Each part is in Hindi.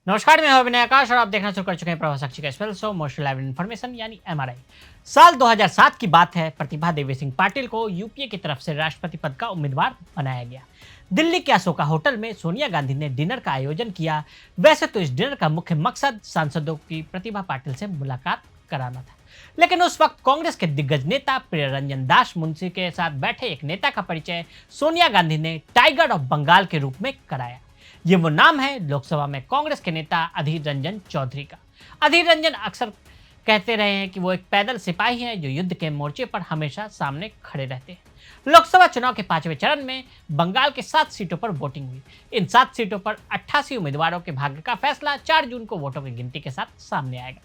नमस्कार, मैं हूं अभिनय आकाश और आप देखना शुरू कर चुके हैं प्रभाव साक्षी का special show most live information यानी एमआरआई। साल 2007 की बात है। प्रतिभा देवी सिंह पाटिल को यूपीए की तरफ से राष्ट्रपति पद का उम्मीदवार बनाया गया। दिल्ली के अशोका होटल में सोनिया गांधी ने डिनर का आयोजन किया। वैसे तो इस डिनर का मुख्य मकसद सांसदों की प्रतिभा पाटिल से मुलाकात कराना था, लेकिन उस वक्त कांग्रेस के दिग्गज नेता प्रियरंजन दास मुंशी के साथ बैठे एक नेता का परिचय सोनिया गांधी ने टाइगर ऑफ बंगाल के रूप में कराया। ये वो नाम है लोकसभा में कांग्रेस के नेता अधीर रंजन चौधरी का। अधीर रंजन अक्सर कहते रहे हैं कि वो एक पैदल सिपाही हैं जो युद्ध के मोर्चे पर हमेशा सामने खड़े रहते हैं। लोकसभा चुनाव के 5वें चरण में बंगाल के 7 सीटों पर वोटिंग हुई। इन 7 सीटों पर 88 उम्मीदवारों के भाग्य का फैसला 4 जून को वोटों की गिनती के साथ सामने आएगा।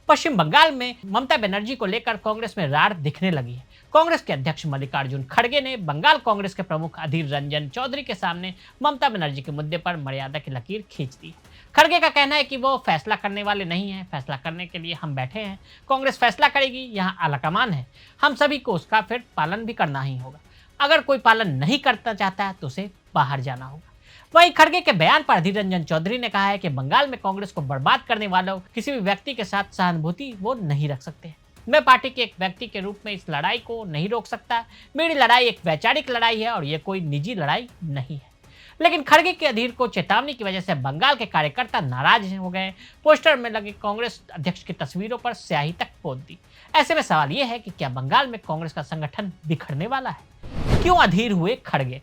पश्चिम बंगाल में ममता बनर्जी को लेकर कांग्रेस में रार दिखने लगी है। कांग्रेस के अध्यक्ष मल्लिकार्जुन खड़गे ने बंगाल कांग्रेस के प्रमुख अधीर रंजन चौधरी के सामने ममता बनर्जी के मुद्दे पर मर्यादा की लकीर खींच दी। खड़गे का कहना है कि वो फैसला करने वाले नहीं हैं, फैसला करने के लिए हम बैठे हैं। कांग्रेस फैसला करेगी, यहाँ आलाकमान है, हम सभी को उसका फिर पालन भी करना ही होगा। अगर कोई पालन नहीं करना चाहता है तो उसे बाहर जाना होगा। वहीं खड़गे के बयान पर अधीर रंजन चौधरी ने कहा है कि बंगाल में कांग्रेस को बर्बाद करने वालों किसी भी व्यक्ति के साथ सहानुभूति वो नहीं रख सकते। मैं पार्टी के एक व्यक्ति के रूप में इस लड़ाई को नहीं रोक सकता। मेरी लड़ाई एक वैचारिक लड़ाई है और ये कोई निजी लड़ाई नहीं है। लेकिन खड़गे के अधीर को चेतावनी की वजह से बंगाल के कार्यकर्ता नाराज हो गए। पोस्टर में लगे कांग्रेस अध्यक्ष की तस्वीरों पर स्याही तक पोत दी। ऐसे में सवाल यह है कि क्या बंगाल में कांग्रेस का संगठन बिखरने वाला है? क्यों अधीर हुए खड़गे?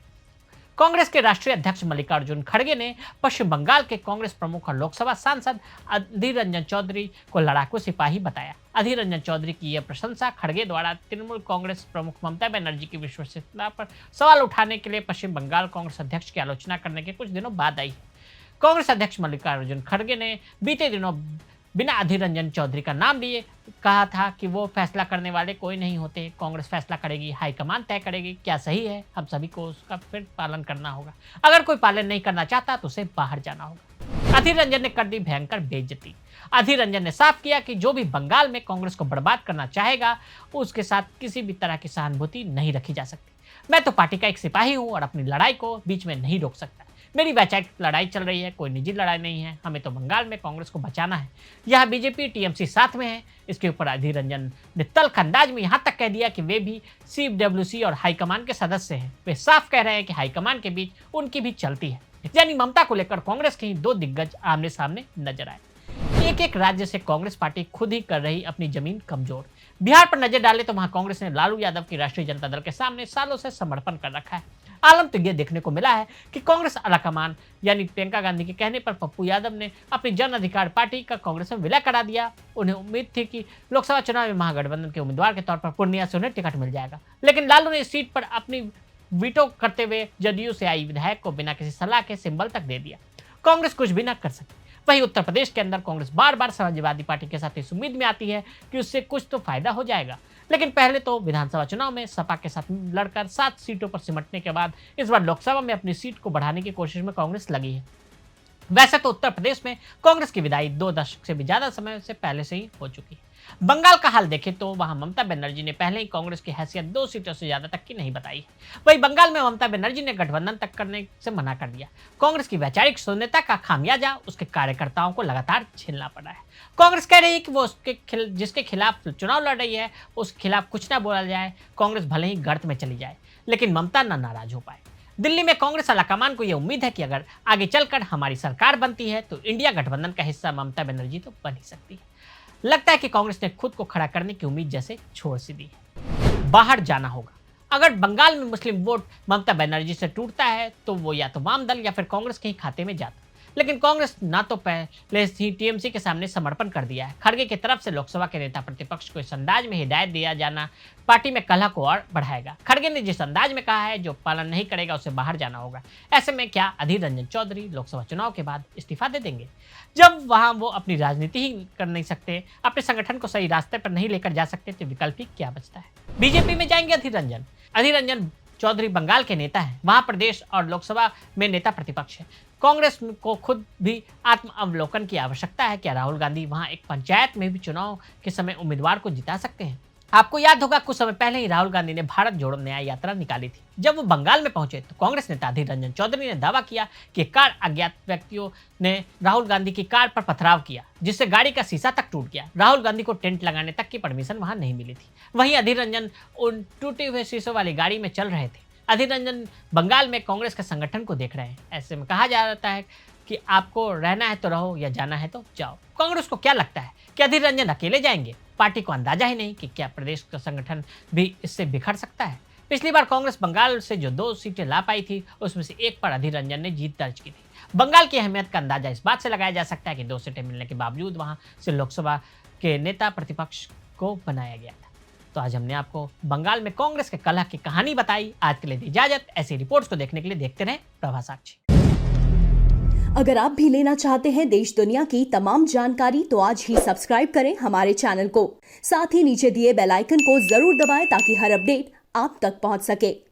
कांग्रेस के राष्ट्रीय अध्यक्ष मल्लिकार्जुन खड़गे ने पश्चिम बंगाल के कांग्रेस प्रमुख और लोकसभा सांसद अधीर रंजन चौधरी को लड़ाकू सिपाही बताया। अधीर रंजन चौधरी की यह प्रशंसा खड़गे द्वारा तृणमूल कांग्रेस प्रमुख ममता बनर्जी की विश्वसनीयता पर सवाल उठाने के लिए पश्चिम बंगाल कांग्रेस अध्यक्ष की आलोचना करने के कुछ दिनों बाद आई है। कांग्रेस अध्यक्ष मल्लिकार्जुन खड़गे ने बीते दिनों बिना अधीर रंजन चौधरी का नाम लिए कहा था कि वो फैसला करने वाले कोई नहीं होते, कांग्रेस फैसला करेगी, हाईकमान तय करेगी। क्या सही है, हम सभी को उसका फिर पालन करना होगा। अगर कोई पालन नहीं करना चाहता तो उसे बाहर जाना होगा। अधीर रंजन ने कर दी भयंकर बेइज्जती। अधीर रंजन ने साफ किया कि जो भी बंगाल में कांग्रेस को बर्बाद करना चाहेगा उसके साथ किसी भी तरह की सहानुभूति नहीं रखी जा सकती। मैं तो पार्टी का एक सिपाही हूं और अपनी लड़ाई को बीच में नहीं रोक सकता। मेरी वैचारिक लड़ाई चल रही है, कोई निजी लड़ाई नहीं है। हमें तो बंगाल में कांग्रेस को बचाना है। यह बीजेपी टीएमसी साथ में है। इसके ऊपर अधीर रंजन ने तल्ख अंदाज में यहाँ तक कह दिया कि वे भी सीडब्ल्यूसी और हाईकमान के सदस्य हैं। वे साफ कह रहे हैं कि हाईकमान के बीच उनकी भी चलती है। यानी ममता को लेकर कांग्रेस के ही 2 दिग्गज आमने सामने नजर आए। एक एक राज्य से कांग्रेस पार्टी खुद ही कर रही अपनी जमीन कमजोर। बिहार पर नजर डाले तो वहां कांग्रेस ने लालू यादव की राष्ट्रीय जनता दल के सामने सालों से समर्पण कर रखा है। आलम तो यह देखने को मिला है कि कांग्रेस आलाकमान यानी प्रियंका गांधी के कहने पर पप्पू यादव ने अपनी जन अधिकार पार्टी का कांग्रेस में विलय करा दिया। उन्हें उम्मीद थी कि लोकसभा चुनाव में महागठबंधन के उम्मीदवार के तौर पर पूर्णिया से उन्हें टिकट मिल जाएगा, लेकिन लालू ने इस सीट पर अपनी वीटो करते हुए जदयू से आई विधायक को बिना किसी सलाह के सिंबल तक दे दिया। कांग्रेस कुछ भी न कर सकती। वहीं उत्तर प्रदेश के अंदर कांग्रेस बार बार समाजवादी पार्टी के साथ इस उम्मीद में आती है कि उससे कुछ तो फायदा हो जाएगा, लेकिन पहले तो विधानसभा चुनाव में सपा के साथ लड़कर 7 सीटों पर सिमटने के बाद इस बार लोकसभा में अपनी सीट को बढ़ाने की कोशिश में कांग्रेस लगी है। वैसे तो उत्तर प्रदेश में कांग्रेस की विदाई 2 दशक से भी ज्यादा समय से पहले से ही हो चुकी है। बंगाल का हाल देखें तो वहां ममता बनर्जी ने पहले ही कांग्रेस की हैसियत 2 सीटों से ज्यादा तक की नहीं बताई है। वहीं बंगाल में ममता बनर्जी ने गठबंधन तक करने से मना कर दिया। कांग्रेस की वैचारिक शून्यता का खामियाजा उसके कार्यकर्ताओं को लगातार झेलना पड़ा है। कांग्रेस कह रही है कि वो जिसके खिलाफ चुनाव लड़ रही है उसके खिलाफ कुछ ना बोला जाए, कांग्रेस भले ही गर्त में चली जाए, लेकिन ममता ना नाराज हो पाए। दिल्ली में कांग्रेस आलाकमान को यह उम्मीद है कि अगर आगे चलकर हमारी सरकार बनती है तो इंडिया गठबंधन का हिस्सा ममता बनर्जी तो बन ही सकती है। लगता है कि कांग्रेस ने खुद को खड़ा करने की उम्मीद जैसे छोड़ सी दी है। बाहर जाना होगा। अगर बंगाल में मुस्लिम वोट ममता बनर्जी से टूटता है तो वो या तो वाम दल या फिर कांग्रेस के ही खाते में जाता, लेकिन कांग्रेस ना तो पहले ही टीएमसी के सामने समर्पण कर दिया है। खड़गे की तरफ से लोकसभा के नेता प्रतिपक्ष को इस अंदाज में हिदायत दिया जाना पार्टी में कलह को और बढ़ाएगा। खड़गे ने जिस अंदाज में कहा है जो पालन नहीं करेगा उसे बाहर जाना होगा। ऐसे में क्या अधीर रंजन चौधरी लोकसभा चुनाव के बाद इस्तीफा दे देंगे? जब वहां वो अपनी राजनीति ही कर नहीं सकते, अपने संगठन को सही रास्ते पर नहीं लेकर जा सकते, तो विकल्प ही क्या बचता है? बीजेपी में जाएंगे अधीर रंजन। अधीर रंजन चौधरी बंगाल के नेता हैं। वहां प्रदेश और लोकसभा में नेता प्रतिपक्ष है। कांग्रेस को खुद भी आत्म अवलोकन की आवश्यकता है। क्या राहुल गांधी वहां एक पंचायत में भी चुनाव के समय उम्मीदवार को जिता सकते हैं? आपको याद होगा कुछ समय पहले ही राहुल गांधी ने भारत जोड़ो न्याय यात्रा निकाली थी। जब वो बंगाल में पहुंचे तो कांग्रेस नेता अधीर रंजन चौधरी ने दावा किया कि कार अज्ञात व्यक्तियों ने राहुल गांधी की कार पर पथराव किया, जिससे गाड़ी का शीशा तक टूट गया। राहुल गांधी को टेंट लगाने तक की परमिशन वहां नहीं मिली थी। वहीं अधीर रंजन उन टूटे हुए शीशों वाली गाड़ी में चल रहे थे। अधीर रंजन बंगाल में कांग्रेस के संगठन को देख रहे हैं। ऐसे में कहा जाता है कि आपको रहना है तो रहो या जाना है तो जाओ। कांग्रेस को क्या लगता है कि अधीर रंजन अकेले जाएंगे? पार्टी को अंदाजा ही नहीं कि क्या प्रदेश का संगठन भी इससे बिखर सकता है। पिछली बार कांग्रेस बंगाल से जो 2 सीटें ला पाई थी, उसमें से एक पर अधीर रंजन ने जीत दर्ज की थी। बंगाल की अहमियत का अंदाजा इस बात से लगाया जा सकता है कि 2 सीटें मिलने के बावजूद वहां से लोकसभा के नेता प्रतिपक्ष को बनाया गया था। तो आज हमने आपको बंगाल में कांग्रेस के कलह की कहानी बताई। आज के लिए दी इजाजत। ऐसी रिपोर्ट्स को देखने के लिए देखते रहें प्रभा साक्षी। अगर आप भी लेना चाहते हैं देश दुनिया की तमाम जानकारी तो आज ही सब्सक्राइब करें हमारे चैनल को। साथ ही नीचे दिए बेल आइकन को जरूर दबाएं ताकि हर अपडेट आप तक पहुंच सके।